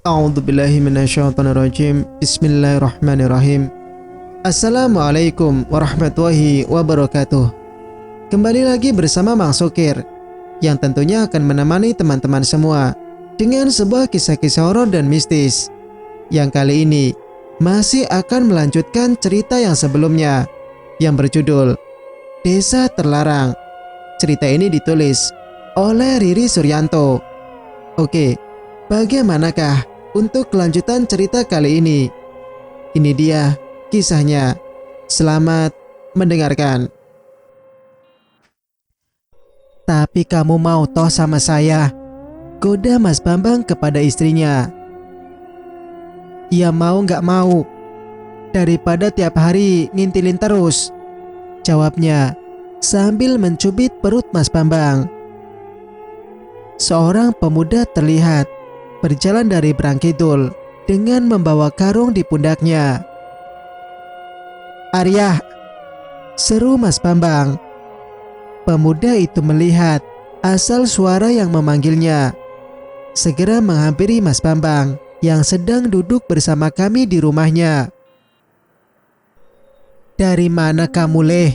A'udzubillahi minasyaitonirrajim. Bismillahirrahmanirrahim. Assalamualaikum warahmatullahi wabarakatuh. Kembali lagi bersama Mang Sukir, yang tentunya akan menemani teman-teman semua dengan sebuah kisah-kisah horor dan mistis, yang kali ini masih akan melanjutkan cerita yang sebelumnya yang berjudul Desa Terlarang. Cerita ini ditulis oleh Riri Suryanto. Oke, bagaimanakah untuk kelanjutan cerita kali ini? Ini dia kisahnya. Selamat mendengarkan. Tapi kamu mau toh sama saya? Goda Mas Bambang kepada istrinya. Ya mau gak mau, daripada tiap hari ngintilin terus, jawabnya sambil mencubit perut Mas Bambang. Seorang pemuda terlihat berjalan dari Brangkidul dengan membawa karung di pundaknya. "Arya!" seru Mas Bambang. Pemuda itu melihat asal suara yang memanggilnya, segera menghampiri Mas Bambang yang sedang duduk bersama kami di rumahnya. "Dari mana kamu, Leh?"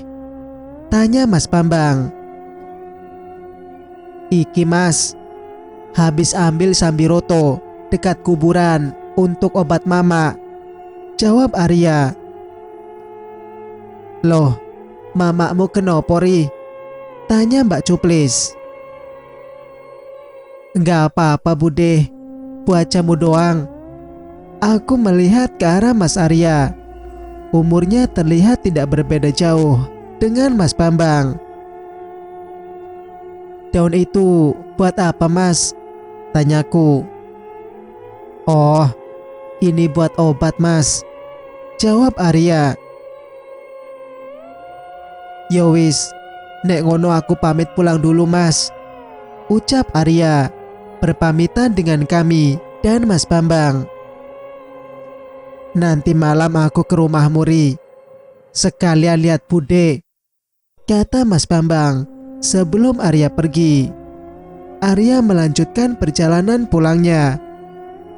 tanya Mas Bambang. "Iki Mas, habis ambil sambiroto dekat kuburan untuk obat mama," jawab Arya. "Loh, mamamu kenapa ri?" tanya Mbak Cuplis. "Gak apa-apa Bude, buat jamu doang." Aku melihat ke arah Mas Arya. Umurnya terlihat tidak berbeda jauh dengan Mas Bambang. "Daun itu buat apa Mas?" tanyaku. "Oh, ini buat obat Mas," jawab Arya. "Yowis, nek ngono aku pamit pulang dulu Mas," ucap Arya berpamitan dengan kami dan Mas Bambang. "Nanti malam aku ke rumah Muri, sekalian lihat Bude," kata Mas Bambang sebelum Arya pergi. Arya melanjutkan perjalanan pulangnya.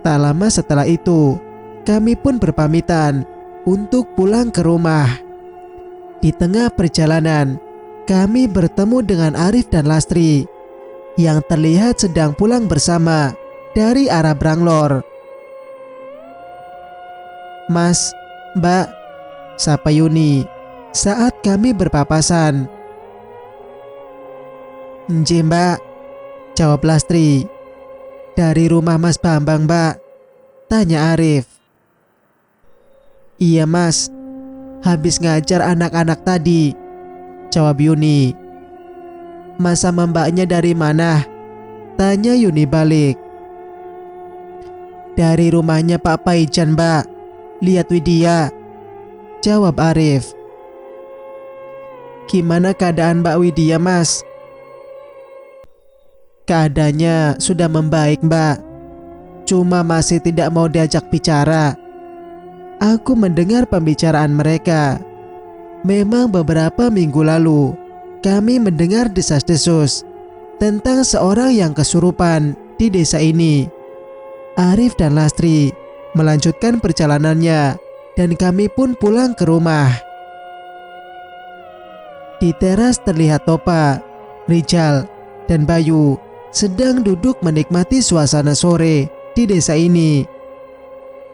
Tak lama setelah itu, kami pun berpamitan untuk pulang ke rumah. Di tengah perjalanan, kami bertemu dengan Arif dan Lastri yang terlihat sedang pulang bersama dari arah Branglor. "Mas, Mbak," sapa Yuni saat kami berpapasan. "Nje Mbak," jawab Lastri. "Dari rumah Mas Bambang Mbak?" tanya Arif. "Iya Mas, habis ngajar anak-anak tadi," jawab Yuni. "Mas sama mbaknya dari mana?" tanya Yuni balik. "Dari rumahnya Pak Paijan Mbak, lihat Widya," jawab Arif. "Gimana keadaan Mbak Widya Mas?" "Keadaannya sudah membaik Mbak, cuma masih tidak mau diajak bicara." Aku mendengar pembicaraan mereka. Memang beberapa minggu lalu kami mendengar desas-desus tentang seorang yang kesurupan di desa ini. Arif dan Lastri melanjutkan perjalanannya dan kami pun pulang ke rumah. Di teras terlihat Topa, Rijal, dan Bayu sedang duduk menikmati suasana sore di desa ini.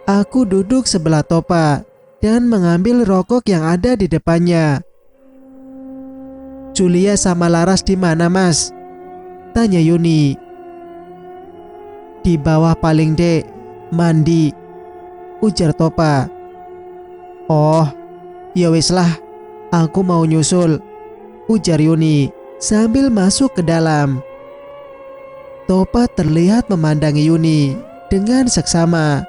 Aku duduk sebelah Topa dan mengambil rokok yang ada di depannya. "Julia sama Laras di mana Mas?" tanya Yuni. "Di bawah paling dek, mandi," ujar Topa. "Oh, ya wis lah, aku mau nyusul," ujar Yuni sambil masuk ke dalam. Topa terlihat memandangi Yuni dengan seksama.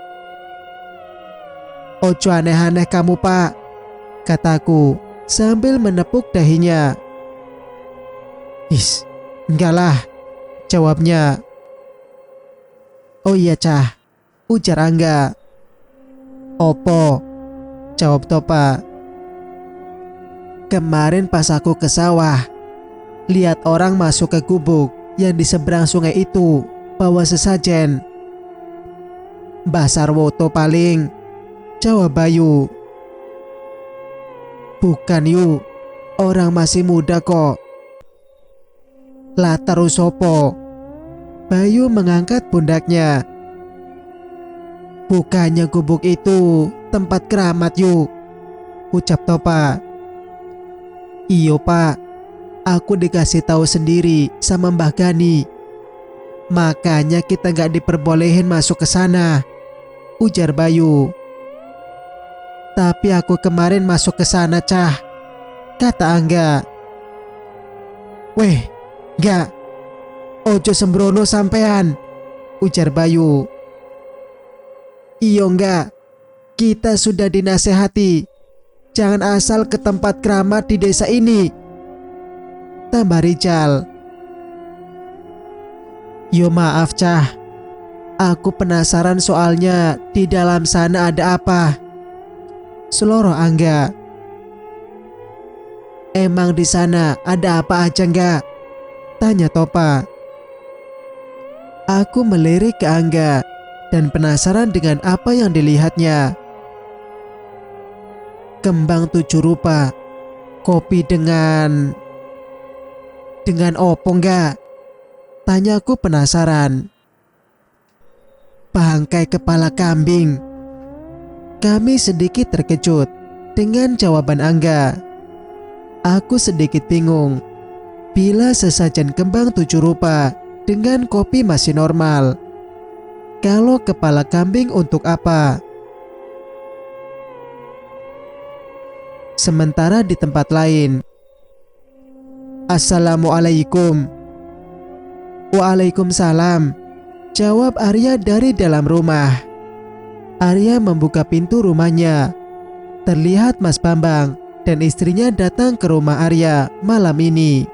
"Ojo aneh-aneh kamu Pak," kataku sambil menepuk dahinya. "Is, enggak lah," jawabnya. "Oh iya Cah," ujar Angga. "Opo?" jawab Topa. "Kemarin pas aku ke sawah, lihat orang masuk ke gubuk yang di seberang sungai itu bawa sesajen." Mbah Sarwoto paling, jawab Bayu. Bukan Yu, orang masih muda kok. Latar sopo? Bayu mengangkat pundaknya. Bukannya gubuk itu tempat keramat Yu, ucap Topa. Iyo Pak, aku dikasih tahu sendiri sama Mbah Gani. Makanya kita gak diperbolehin masuk ke sana, ujar Bayu. Tapi aku kemarin masuk ke sana Cah, kata Angga. Weh, gak, ojo sembrono sampean, ujar Bayu. Iyo enggak, kita sudah dinasehati, jangan asal ke tempat keramat di desa ini, tambah Rijal. Yo maaf Cah, aku penasaran soalnya di dalam sana ada apa, seloroh Angga. Emang di sana ada apa aja enggak? Tanya Topa. Aku melirik ke Angga dan penasaran dengan apa yang dilihatnya. Kembang 7 rupa, kopi dengan opo enggak? Tanyaku penasaran. Bangkai kepala kambing. Kami sedikit terkejut dengan jawaban Angga. Aku sedikit bingung. Bila sesajen kembang 7 rupa dengan kopi masih normal, kalau kepala kambing untuk apa? Sementara di tempat lain. Assalamualaikum. Waalaikumsalam, jawab Arya dari dalam rumah. Arya membuka pintu rumahnya. Terlihat Mas Bambang dan istrinya datang ke rumah Arya malam ini.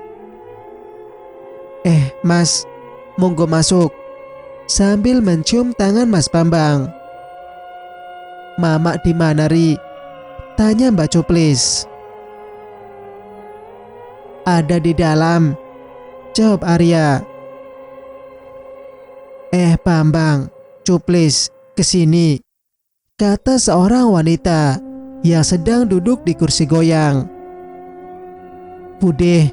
Mas, monggo masuk, sambil mencium tangan Mas Bambang. Mamak di mana Ri? Tanya Mbak Cuplis. Ada di dalam, jawab Arya. Bambang, Cuplis, kesini, kata seorang wanita yang sedang duduk di kursi goyang. Budeh,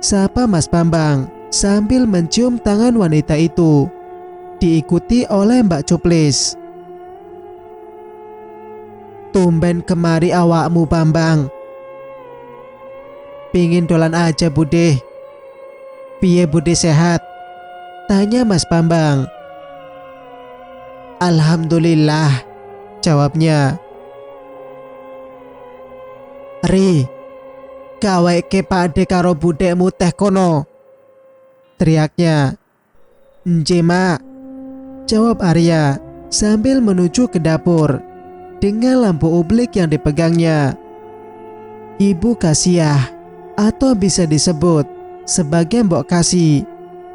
sapa Mas Bambang sambil mencium tangan wanita itu, diikuti oleh Mbak Cuplis. Tumben kemari awakmu Bambang. Pingin dolan aja Budeh. Piye Budeh sehat? Tanya Mas Bambang. Alhamdulillah, jawabnya. Ri, gaweke pakde karo budekmu teh kono, teriaknya. Nje mak, jawab Arya sambil menuju ke dapur dengan lampu ublik yang dipegangnya. Ibu Kasiah, atau bisa disebut sebagai Mbok Kasih,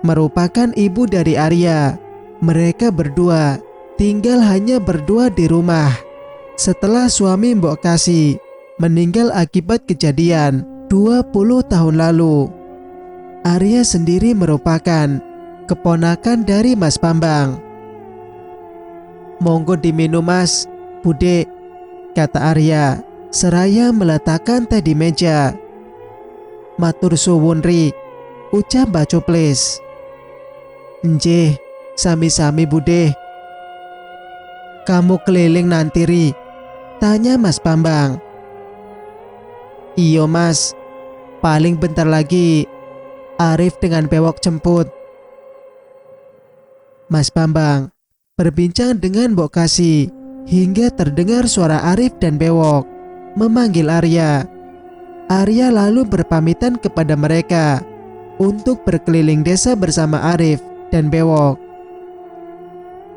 merupakan ibu dari Arya. Mereka berdua tinggal hanya berdua di rumah setelah suami Mbok Kasih meninggal akibat kejadian 20 tahun lalu. Arya sendiri merupakan keponakan dari Mas Bambang. Monggo diminum Mas, Bude, kata Arya seraya meletakkan teh di meja. Matur suwun Ri, ucap Mbak Cuplis. Nje, sami-sami Bude. Kamu keliling nanti Ri? Tanya Mas Bambang. Iyo Mas, paling bentar lagi Arif dengan Bewok jemput. Mas Bambang berbincang dengan Mbok Kasih hingga terdengar suara Arif dan Bewok memanggil Arya. Arya lalu berpamitan kepada mereka untuk berkeliling desa bersama Arif dan Bewok.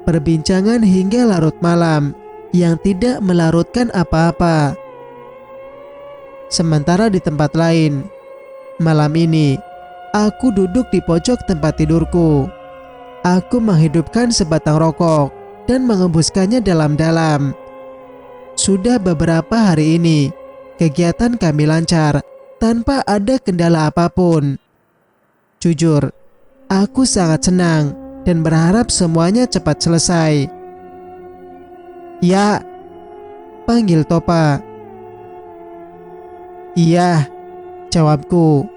Perbincangan hingga larut malam yang tidak melarutkan apa-apa. Sementara di tempat lain, malam ini aku duduk di pojok tempat tidurku. Aku menghidupkan sebatang rokok dan mengembuskannya dalam-dalam. Sudah beberapa hari ini kegiatan kami lancar tanpa ada kendala apapun. Jujur, aku sangat senang dan berharap semuanya cepat selesai. "Ya," panggil Topa. "Iya," jawabku.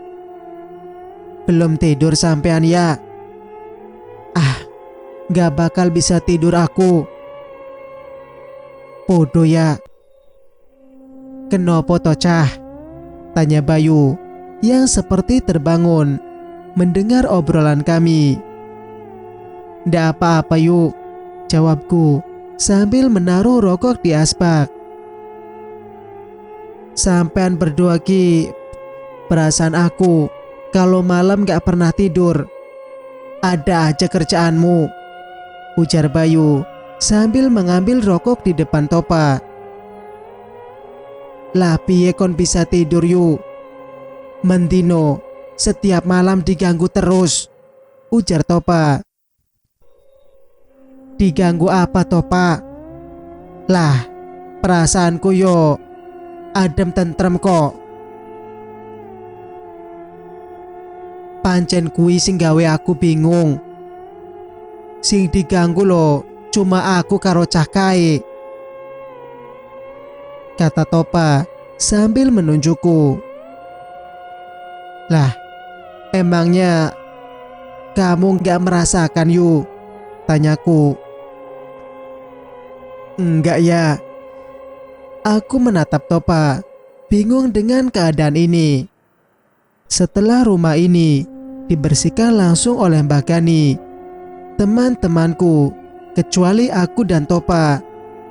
"Belum tidur sampean ya?" "Ah, gak bakal bisa tidur aku." "Podo ya." "Kenapa toh cah?" tanya Bayu yang seperti terbangun mendengar obrolan kami. "Ndak apa-apa yuk," jawabku sambil menaruh rokok di asbak. "Sampean berdua ki, perasaan aku kalau malam gak pernah tidur. Ada aja kerjaanmu," ujar Bayu sambil mengambil rokok di depan Topa. "Lah piye kon bisa tidur yuk? Mendino setiap malam diganggu terus," ujar Topa. "Diganggu apa Topa?" "Lah, perasaanku yo adem tentrem kok." "Pancen kuwi sing gawe aku bingung. Sing diganggu lo cuma aku karo cah kae," kata Topa sambil menunjukku. "Lah, emangnya kamu gak merasakan yuk?" tanyaku. "Enggak ya." Aku menatap Topa, bingung dengan keadaan ini. Setelah rumah ini dibersihkan langsung oleh Mbak Gani, teman-temanku, kecuali aku dan Topa,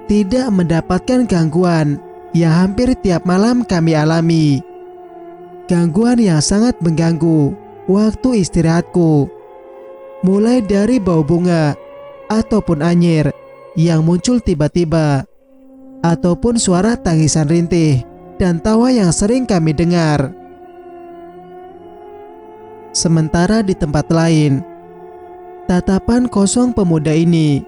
tidak mendapatkan gangguan yang hampir tiap malam kami alami. Gangguan yang sangat mengganggu waktu istirahatku, mulai dari bau bunga ataupun anyir yang muncul tiba-tiba, ataupun suara tangisan rintih dan tawa yang sering kami dengar. Sementara di tempat lain, tatapan kosong pemuda ini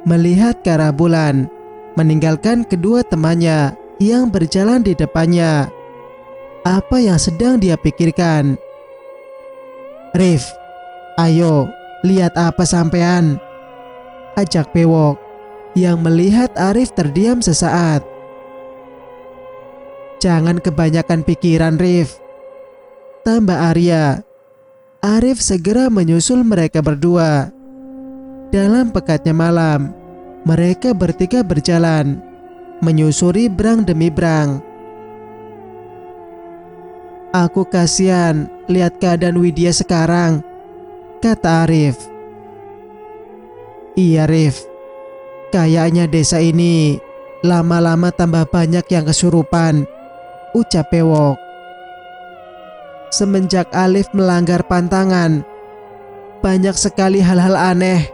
melihat ke arah bulan, meninggalkan kedua temannya yang berjalan di depannya. Apa yang sedang dia pikirkan? "Rif, ayo lihat apa sampean?" ajak Bewok yang melihat Arif terdiam sesaat. "Jangan kebanyakan pikiran, Rif," tambah Arya. Arif segera menyusul mereka berdua. Dalam pekatnya malam, mereka bertiga berjalan, menyusuri brang demi brang. "Aku kasihan lihat keadaan Widya sekarang," kata Arif. "Iya Rif, kayaknya desa ini lama-lama tambah banyak yang kesurupan," ucap Bewok. "Semenjak Alif melanggar pantangan, banyak sekali hal-hal aneh,"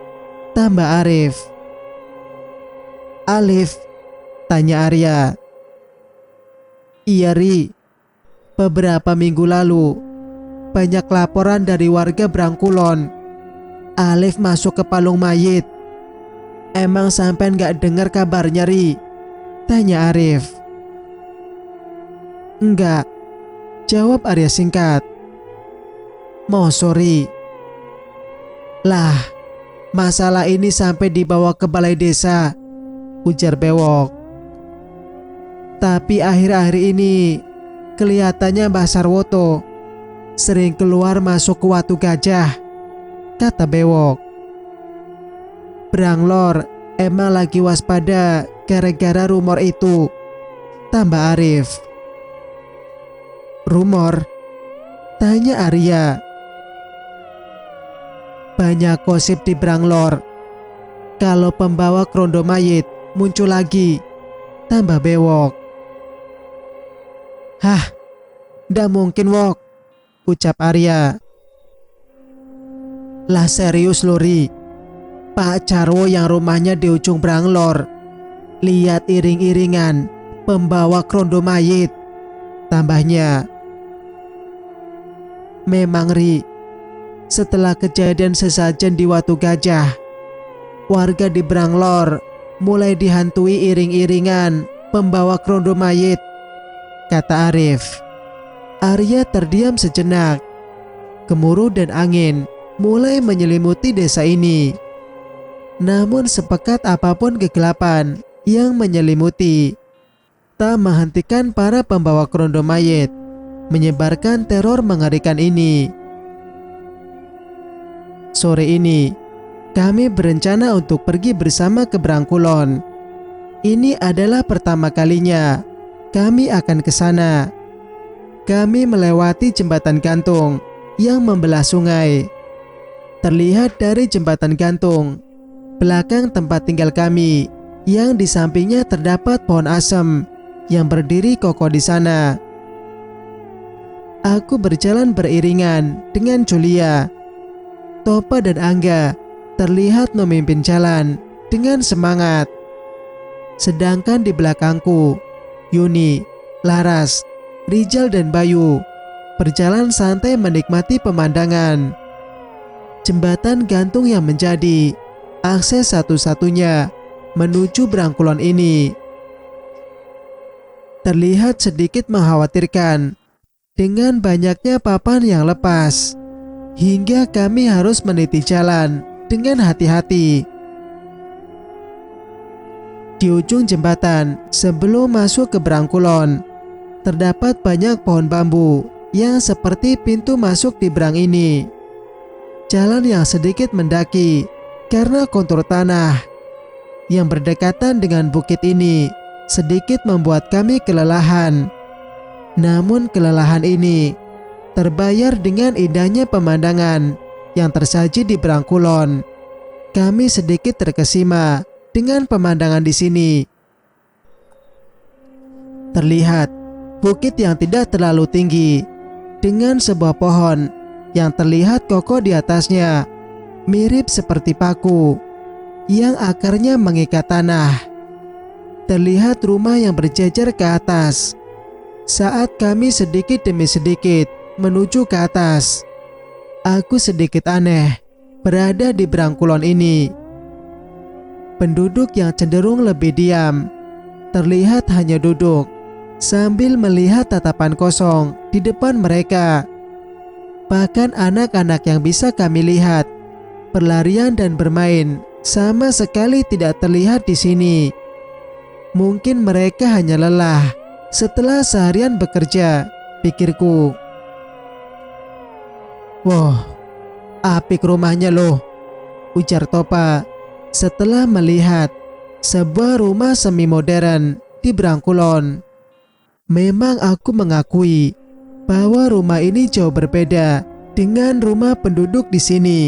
tambah Arif. "Alif?" tanya Arya. "Iya Ri, beberapa minggu lalu banyak laporan dari warga Brangkulon. Alif masuk ke palung mayit. Emang sampean gak dengar kabarnya Ri?" tanya Arif. "Enggak," jawab Arya singkat. "Moso Ri?" "Lah, masalah ini sampai dibawa ke balai desa," ujar Bewok. "Tapi akhir-akhir ini kelihatannya Mbah Sarwoto sering keluar masuk ke Watu Gajah," kata Bewok. "Branglor emang lagi waspada gara-gara rumor itu," tambah Arif. "Rumor?" tanya Arya. "Banyak gosip di Branglor kalau pembawa krondo mayit muncul lagi," tambah Bewok. "Hah, ndak mungkin Wok," ucap Arya. "Lah serius Lori, Pak Jarwo yang rumahnya di ujung Branglor lihat iring-iringan pembawa krondo mayit," tambahnya. "Memang Ri, setelah kejadian sesajen di Watu Gajah, warga di Branglor mulai dihantui iring-iringan pembawa krondo mayit," kata Arif. Arya terdiam sejenak. Gemuruh dan angin mulai menyelimuti desa ini. Namun sepekat apapun kegelapan yang menyelimuti tak menghentikan para pembawa kerondom mayit menyebarkan teror mengerikan ini. Sore ini, kami berencana untuk pergi bersama ke Brangkulon. Ini adalah pertama kalinya kami akan ke sana. Kami melewati jembatan gantung yang membelah sungai. Terlihat dari jembatan gantung, belakang tempat tinggal kami, yang di sampingnya terdapat pohon asem yang berdiri kokoh di sana. Aku berjalan beriringan dengan Julia. Topa dan Angga terlihat memimpin jalan dengan semangat. Sedangkan di belakangku, Yuni, Laras, Rijal dan Bayu berjalan santai menikmati pemandangan. Jembatan gantung yang menjadi akses satu-satunya menuju Brangkulon ini terlihat sedikit mengkhawatirkan dengan banyaknya papan yang lepas, hingga kami harus meniti jalan dengan hati-hati. Di ujung jembatan sebelum masuk ke Brangkulon, terdapat banyak pohon bambu yang seperti pintu masuk di Brang ini. Jalan yang sedikit mendaki karena kontur tanah yang berdekatan dengan bukit ini sedikit membuat kami kelelahan. Namun kelelahan ini terbayar dengan indahnya pemandangan yang tersaji di Brangkulon. Kami sedikit terkesima dengan pemandangan di sini. Terlihat bukit yang tidak terlalu tinggi dengan sebuah pohon yang terlihat kokoh di atasnya, mirip seperti paku yang akarnya mengikat tanah. Terlihat rumah yang berjejer ke atas. Saat kami sedikit demi sedikit menuju ke atas, aku sedikit aneh berada di Brangkulon ini. Penduduk yang cenderung lebih diam terlihat hanya duduk sambil melihat tatapan kosong di depan mereka. Bahkan anak-anak yang bisa kami lihat berlarian dan bermain sama sekali tidak terlihat di sini. Mungkin mereka hanya lelah setelah seharian bekerja, pikirku. Wah, apik rumahnya loh, ujar Topa setelah melihat sebuah rumah semi modern di Brangkulon. Memang aku mengakui bahwa rumah ini jauh berbeda dengan rumah penduduk di sini.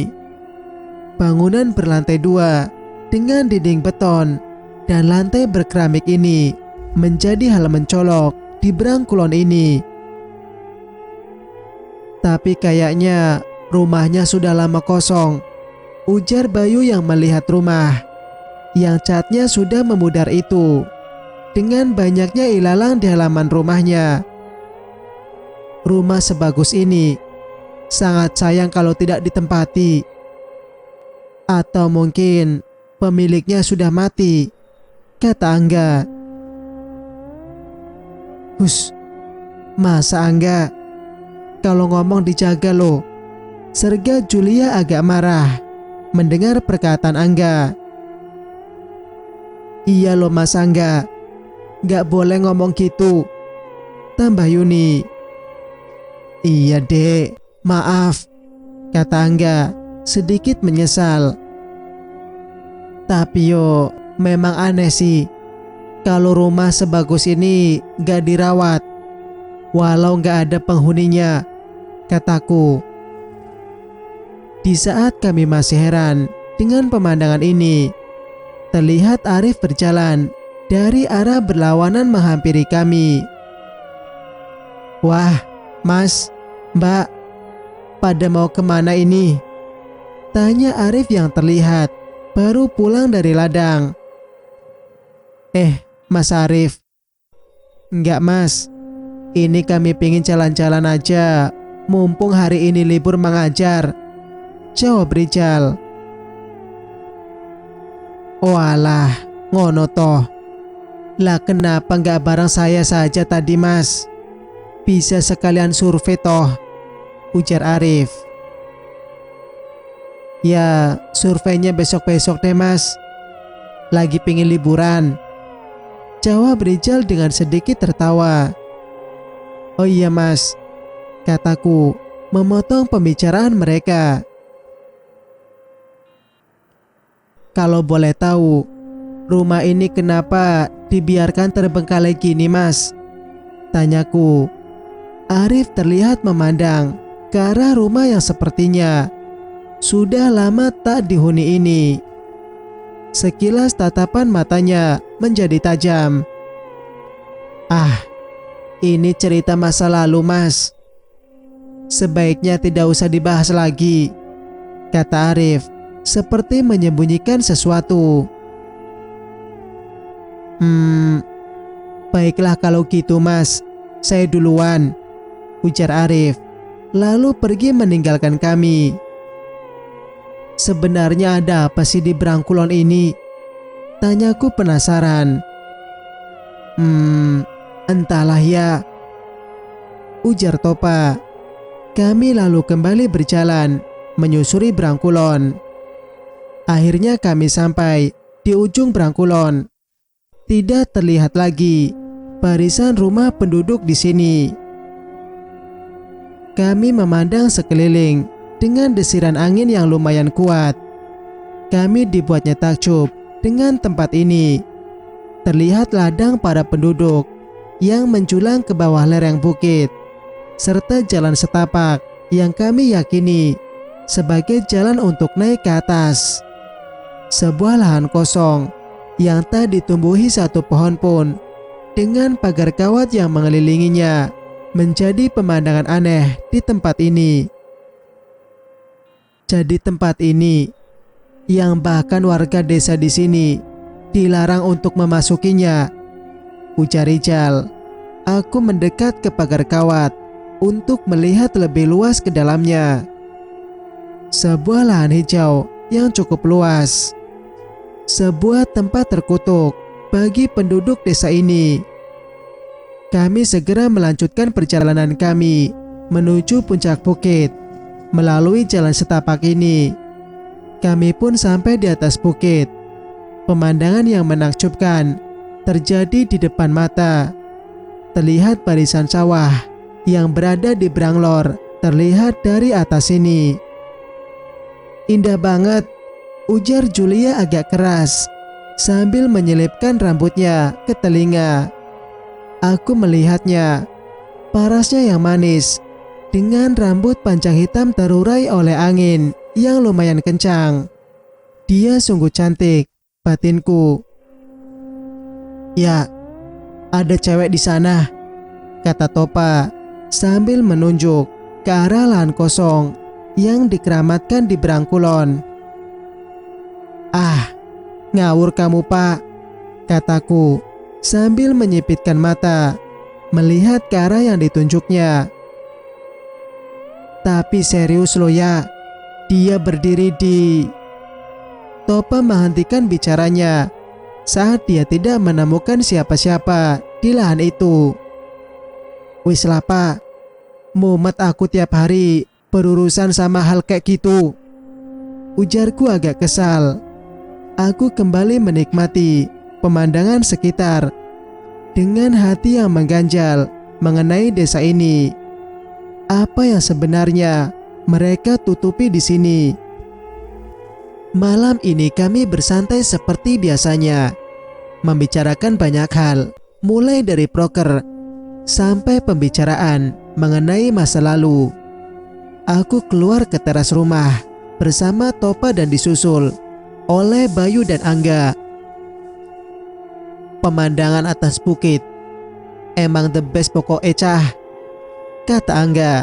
Bangunan berlantai 2 dengan dinding beton dan lantai berkeramik ini menjadi hal mencolok di Brangkulon ini. Tapi kayaknya rumahnya sudah lama kosong, ujar Bayu yang melihat rumah yang catnya sudah memudar itu dengan banyaknya ilalang di halaman rumahnya. Rumah sebagus ini sangat sayang kalau tidak ditempati. Atau mungkin pemiliknya sudah mati, kata Angga. Hus, masa Angga? Kalau ngomong dijaga loh, serga Julia agak marah mendengar perkataan Angga. Iya loh Mas Angga, gak boleh ngomong gitu, tambah Yuni. Iya dek, maaf, kata Angga sedikit menyesal. Tapi yo, memang aneh sih kalau rumah sebagus ini gak dirawat, walau gak ada penghuninya, kataku. Di saat kami masih heran dengan pemandangan ini, terlihat Arif berjalan dari arah berlawanan menghampiri kami. Wah, Mas, Mbak, pada mau kemana ini? Tanya Arif yang terlihat baru pulang dari ladang. Mas Arif. Enggak Mas, ini kami pingin jalan-jalan aja, mumpung hari ini libur mengajar, jawab Rijal. Oh alah, ngono toh. Lah kenapa enggak bareng saya saja tadi Mas? Bisa sekalian survei toh, ujar Arif. Ya, surveinya besok-besok deh Mas. Lagi pingin liburan, Jawab Rijal dengan sedikit tertawa. Oh iya mas, kataku memotong pembicaraan mereka. Kalau boleh tahu, rumah ini kenapa dibiarkan terbengkalai gini mas? Tanyaku. Arif terlihat memandang ke arah rumah yang sepertinya sudah lama tak dihuni ini. Sekilas tatapan matanya menjadi tajam. Ah, ini cerita masa lalu mas. Sebaiknya tidak usah dibahas lagi, kata Arif seperti menyembunyikan sesuatu. Baiklah kalau gitu mas, saya duluan, ujar Arif, lalu pergi meninggalkan kami. Sebenarnya ada apa sih di Brangkulon ini? Tanyaku penasaran. Entahlah ya, ujar Topa. Kami lalu kembali berjalan menyusuri Brangkulon. Akhirnya kami sampai di ujung Brangkulon. Tidak terlihat lagi barisan rumah penduduk di sini. Kami memandang sekeliling dengan desiran angin yang lumayan kuat. Kami dibuatnya takjub dengan tempat ini. Terlihat ladang para penduduk yang menjulang ke bawah lereng bukit, serta jalan setapak yang kami yakini sebagai jalan untuk naik ke atas. Sebuah lahan kosong yang tak ditumbuhi satu pohon pun, dengan pagar kawat yang mengelilinginya, menjadi pemandangan aneh di tempat ini. Jadi tempat ini yang bahkan warga desa di sini dilarang untuk memasukinya, ujar Rijal. Aku mendekat ke pagar kawat untuk melihat lebih luas ke dalamnya. Sebuah lahan hijau yang cukup luas. Sebuah tempat terkutuk bagi penduduk desa ini. Kami segera melanjutkan perjalanan kami menuju puncak bukit. Melalui jalan setapak ini, kami pun sampai di atas bukit. Pemandangan yang menakjubkan terjadi di depan mata. Terlihat barisan sawah yang berada di Branglor terlihat dari atas ini. Indah banget, ujar Julia agak keras sambil menyelipkan rambutnya ke telinga. Aku melihatnya, parasnya yang manis dengan rambut panjang hitam terurai oleh angin yang lumayan kencang. Dia sungguh cantik, batinku. Ya, ada cewek di sana, kata Topa sambil menunjuk ke arah lahan kosong yang dikeramatkan di Brangkulon. Ah, ngawur kamu pak, kataku sambil menyipitkan mata melihat ke arah yang ditunjuknya. Tapi serius lo ya, dia berdiri di... Topa menghentikan bicaranya saat dia tidak menemukan siapa-siapa di lahan itu. Wis lah pak, mumet aku tiap hari berurusan sama hal kayak gitu, ujarku agak kesal. Aku kembali menikmati pemandangan sekitar dengan hati yang mengganjal mengenai desa ini. Apa yang sebenarnya mereka tutupi di sini? Malam ini kami bersantai seperti biasanya, membicarakan banyak hal, mulai dari proker sampai pembicaraan mengenai masa lalu. Aku keluar ke teras rumah bersama Topa dan disusul oleh Bayu dan Angga. Pemandangan atas bukit emang the best pokoknya cah, kata Angga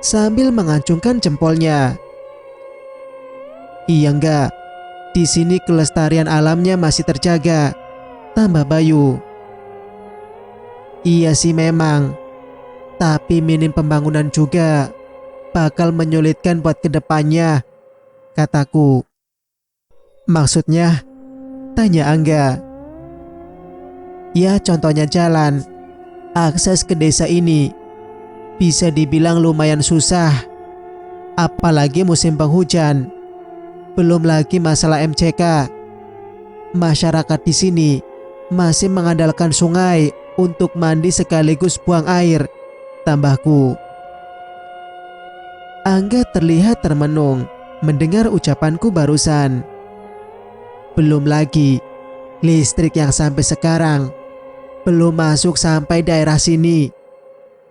sambil mengacungkan jempolnya. Iya enggak, di sini kelestarian alamnya masih terjaga, tambah Bayu. Iya sih memang, tapi minim pembangunan juga bakal menyulitkan buat kedepannya, kataku. Maksudnya? Tanya Angga. Ya contohnya jalan. Akses ke desa ini bisa dibilang lumayan susah, apalagi musim penghujan. Belum lagi masalah MCK. Masyarakat di sini masih mengandalkan sungai untuk mandi sekaligus buang air, tambahku. Angga terlihat termenung mendengar ucapanku barusan. Belum lagi listrik yang sampai sekarang belum masuk sampai daerah sini,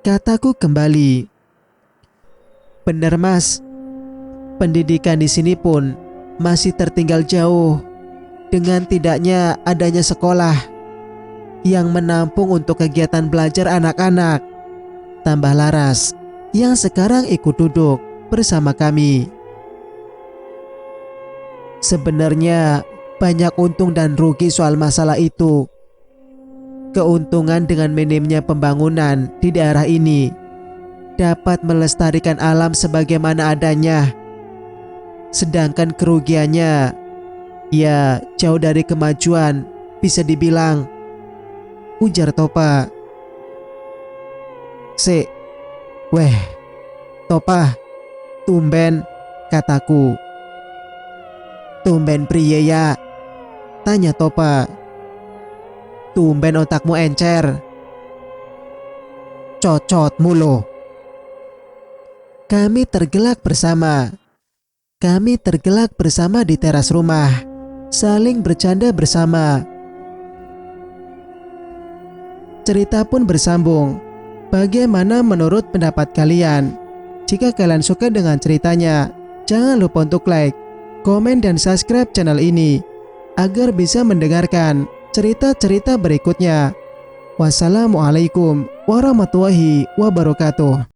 kataku kembali. Bener mas, pendidikan di sini pun masih tertinggal jauh dengan tidaknya adanya sekolah yang menampung untuk kegiatan belajar anak-anak, tambah Laras yang sekarang ikut duduk bersama kami. Sebenarnya banyak untung dan rugi soal masalah itu. Keuntungan dengan minimnya pembangunan di daerah ini dapat melestarikan alam sebagaimana adanya. Sedangkan kerugiannya, ya jauh dari kemajuan bisa dibilang, ujar Topa. Weh, Topa, tumben, kataku. Tumben priye ya? Tanya Topa. Tumben otakmu encer. Cocotmu loh. Kami tergelak bersama di teras rumah, saling bercanda bersama. Cerita pun bersambung. Bagaimana menurut pendapat kalian? Jika kalian suka dengan ceritanya, jangan lupa untuk like, komen, dan subscribe channel ini agar bisa mendengarkan cerita-cerita berikutnya. Wassalamualaikum warahmatullahi wabarakatuh.